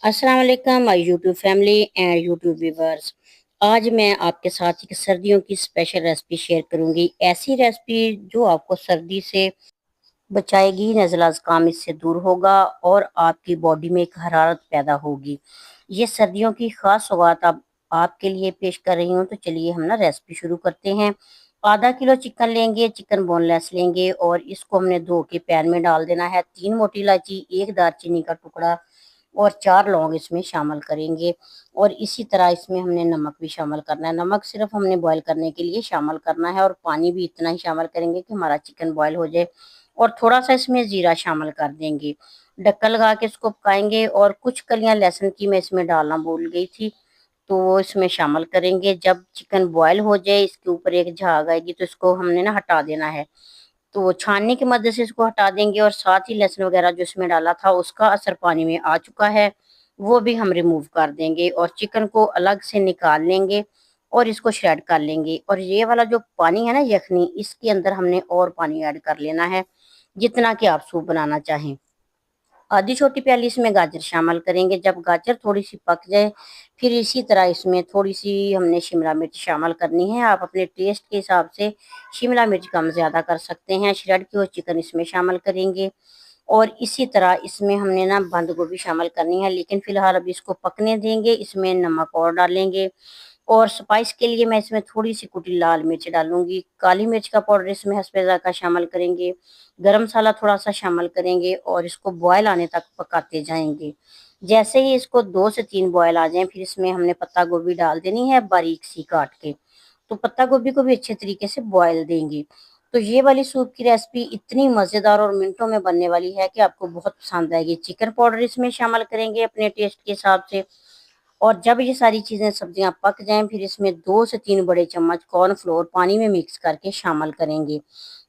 अस्सलाम वालेकुम my YouTube family and YouTube viewers. आज मैं आपके साथ एक सर्दियों की स्पेशल रेसिपी शेयर करूंगी। ऐसी रेसिपी जो आपको सर्दी से बचाएगी, नज़ला ज़ुकाम इससे दूर होगा और आपकी बॉडी में एक हरारत पैदा होगी। ये सर्दियों की खास सौगात अब आपके लिए पेश कर रही हूँ। तो चलिए हम ना रेसिपी शुरू करते हैं। आधा किलो चिकन लेंगे, चिकन बोनलेस लेंगे और इसको हमने धो के पैन में डाल देना है। 3 मोटी इलायची, एक दालचीनी का टुकड़ा और 4 लौंग इसमें शामिल करेंगे। और इसी तरह इसमें हमने नमक भी शामिल करना है। नमक सिर्फ हमने बॉईल करने के लिए शामिल करना है और पानी भी इतना ही शामिल करेंगे कि हमारा चिकन बॉईल हो जाए। और थोड़ा सा इसमें जीरा शामिल कर देंगे। ढक्कन लगा के इसको पकाएंगे। और कुछ कलियां लहसुन की मैं इसमें डालना भूल गई थी, तो वो इसमें शामिल करेंगे। जब चिकन बॉयल हो जाए, इसके ऊपर एक झाग आएगी, तो इसको हमने ना हटा देना है। तो छाननी की मदद से इसको हटा देंगे। और साथ ही लहसुन वगैरह जो इसमें डाला था उसका असर पानी में आ चुका है, वो भी हम रिमूव कर देंगे और चिकन को अलग से निकाल लेंगे और इसको श्रेड कर लेंगे। और ये वाला जो पानी है ना यखनी, इसके अंदर हमने और पानी ऐड कर लेना है, जितना कि आप सूप बनाना चाहें। आधी छोटी प्याली इसमें गाजर शामिल करेंगे। जब गाजर थोड़ी सी पक जाए, फिर इसी तरह इसमें थोड़ी सी हमने शिमला मिर्च शामिल करनी है। आप अपने टेस्ट के हिसाब से शिमला मिर्च कम ज़्यादा कर सकते हैं। श्रेड की हुई चिकन इसमें शामिल करेंगे। और इसी तरह इसमें हमने ना बंद गोभी शामिल करनी है, लेकिन फ़िलहाल अभी इसको पकने देंगे। इसमें नमक और डालेंगे और स्पाइस के लिए मैं इसमें थोड़ी-सी कुटी लाल मिर्च डालूँगी। काली मिर्च का पाउडर इसमें हस्बे ज़ायक़ा शामिल करेंगे। गरम मसाला थोड़ा-सा शामिल करेंगे और इसको बॉयल आने तक पकाते जाएँगे। जैसे ही इसको 2 से 3 बॉयल आ जाएँ, फिर इसमें हमने पत्ता गोभी डाल देनी है बारीक सी काट के। तो पत्ता गोभी को भी अच्छे तरीके से बॉयल देंगे। तो ये वाली सूप की रेसिपी इतनी मज़ेदार और मिनटों में बनने वाली है कि आपको बहुत पसंद आएगी। चिकन पाउडर इसमें शामिल करेंगे अपने टेस्ट के हिसाब से। और जब ये सारी चीज़ें सब्जियां पक जाएं, फिर इसमें 2 से 3 बड़े चम्मच कॉर्नफ्लोर पानी में मिक्स करके शामिल करेंगे।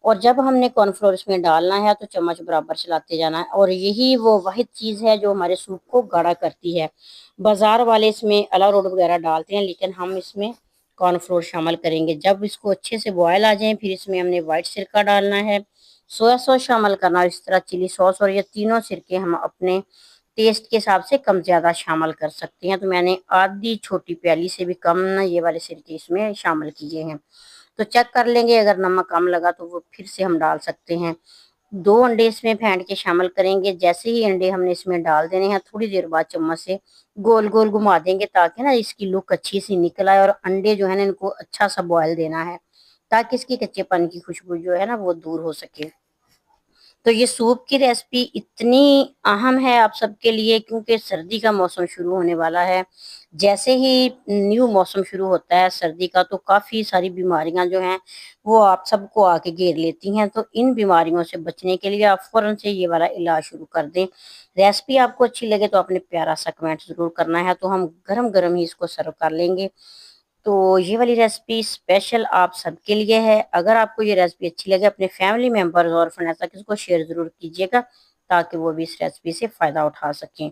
और जब हमने कॉर्नफ्लोर इसमें डालना है तो चम्मच बराबर चलाते जाना है। और यही वो वाहिद चीज़ है जो हमारे सूप को गाढ़ा करती है। बाजार वाले इसमें अरारोट वगैरह डालते हैं, लेकिन हम इसमें कॉर्नफ्लोर शामिल करेंगे। जब इसको अच्छे से बॉयल आ जाए, फिर इसमें हमने वाइट सिरका डालना है, सोया सॉस शामिल करना, और इस तरह चिली सॉस। और ये तीनों सिरके हम अपने टेस्ट के हिसाब से कम ज़्यादा शामिल कर सकते हैं। तो मैंने आधी छोटी प्याली से भी कम ना ये वाले सिरके इसमें शामिल किए हैं। तो चेक कर लेंगे, अगर नमक कम लगा तो वो फिर से हम डाल सकते हैं। 2 अंडे इसमें फेंट के शामिल करेंगे। जैसे ही अंडे हमने इसमें डाल देने हैं, थोड़ी देर बाद चम्मच से गोल गोल घुमा देंगे, ताकि ना इसकी लुक अच्छी सी निकल आए। और अंडे जो है ना, इनको अच्छा सा बॉयल देना है, ताकि इसकी कच्चेपन की खुशबू जो है ना वो दूर हो सके। तो ये सूप की रेसिपी इतनी अहम है आप सबके लिए, क्योंकि सर्दी का मौसम शुरू होने वाला है। जैसे ही न्यू मौसम शुरू होता है सर्दी का, तो काफ़ी सारी बीमारियां जो हैं वो आप सबको आके घेर लेती हैं। तो इन बीमारियों से बचने के लिए आप फ़ौरन से ये वाला इलाज शुरू कर दें। रेसिपी आपको अच्छी लगे तो आपने प्यारा सा कमेंट ज़रूर करना है। तो हम गरम गरम ही इसको सर्व कर लेंगे। तो ये वाली रेसिपी स्पेशल आप सबके लिए है। अगर आपको ये रेसिपी अच्छी लगे, अपने फैमिली मेंबर्स और फ्रेंड्स तक इसको शेयर ज़रूर कीजिएगा, ताकि वो भी इस रेसिपी से फ़ायदा उठा सकें।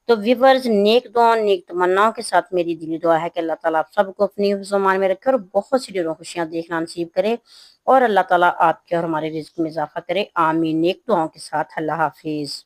तो व्यूवर्स, नेक दुआ नेक तमन्नाओं के साथ मेरी दिली दुआ है कि अल्लाह ताला आप सबको अपनी हिफ्ज़-ओ-मान में रखे और बहुत सी ढेरों खुशियाँ देखना नसीब करे। और अल्लाह ताला आपके और हमारे रिज़्क में इज़ाफ़ा करे। आमीन। नेक दुआओं के साथ अल्लाह हाफ़िज़।